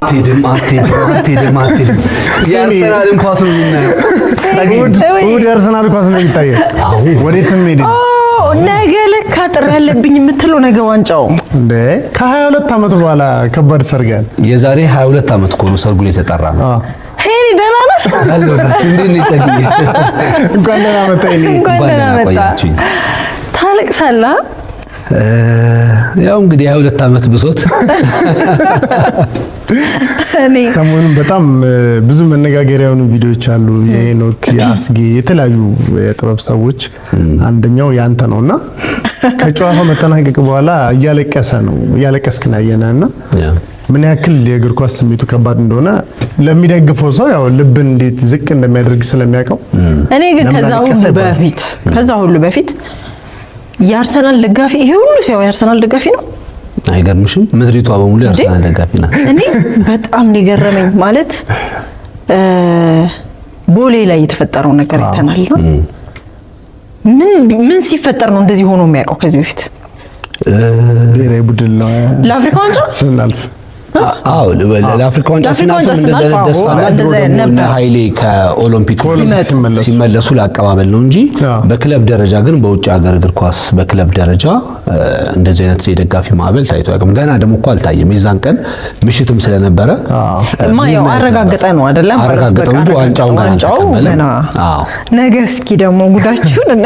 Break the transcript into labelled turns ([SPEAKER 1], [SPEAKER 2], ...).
[SPEAKER 1] አትሄድም የአርሰናልን ኳስ ነው የምናየው
[SPEAKER 2] እሑድ የአርሰናል ኳስ ነው የሚታየው ወዴትም ሄደ
[SPEAKER 3] ነገ ለካ ጥሪ ያለብኝ የምትለው ነገ ዋንጫው
[SPEAKER 2] እንዴ ከ22 ዓመት በኋላ ከባድ ሰርጋል
[SPEAKER 1] የዛሬ 22 ዓመት እኮ ነው ሰርጉን የተጠራ ነው
[SPEAKER 3] ሄኒ ደህና ነህ
[SPEAKER 1] እንዴ ነኝ
[SPEAKER 2] እንኳን ደህና መጣህ
[SPEAKER 3] እንኳን ደህና መጣህ ታለቅሳለህ
[SPEAKER 1] ያው እንግዲህ 22 ዓመት ብሶት
[SPEAKER 2] ሰሞኑን በጣም ብዙ መነጋገሪያ የሆኑ ቪዲዮዎች አሉ የሄኖክ ያስጌ የተለያዩ የጥበብ ሰዎች አንደኛው ያንተ ነውና ከጨዋታው መጠናቀቅ በኋላ እያለቀስክ ናየናና ምን ያክል የእግር ኳስ ስሜቱ ከባድ እንደሆነ ለሚደግፈው ሰው ያው ልብን እንዴት ዝቅ እንደሚያደርግ ስለሚያውቀው
[SPEAKER 3] እኔ ግን ከዛ ሁሉ በፊት የአርሰናል ደጋፊ ይሄ ሁሉ ሰው የአርሰናል ደጋፊ ነው
[SPEAKER 1] አይገርምሽም ምድሪቷ በሙሉ የአርሰናል ደጋፊ ናት
[SPEAKER 3] እኔ በጣም ሊገረመኝ ማለት ቦሌ ላይ የተፈጠረው ነገር አይተናል ነው ምን ሲፈጠር ነው እንደዚህ ሆኖ የሚያውቀው ከዚህ በፊት
[SPEAKER 2] ብሔራዊ ቡድን ነው
[SPEAKER 3] ለአፍሪካ ዋንጫ
[SPEAKER 2] ስናልፍ
[SPEAKER 1] አዎ ለአፍሪካ ዋንጫ ስናልፍ ኃይሌ ከኦሎምፒክ ሲመለሱ ለአቀባበል ነው እንጂ በክለብ ደረጃ ግን በውጭ ሀገር እግር ኳስ በክለብ ደረጃ እንደዚህ አይነት የደጋፊ ማዕበል ታይቶ ያውቅም ገና ደግሞ እኮ አልታየም የዛን ቀን ምሽትም ስለነበረ
[SPEAKER 3] ያው አረጋግጠ ነው አይደለም
[SPEAKER 1] አረጋግጠ እንጂ ዋንጫውን ገና
[SPEAKER 3] አዎ ነገ እስኪ ደግሞ ጉዳችሁን እና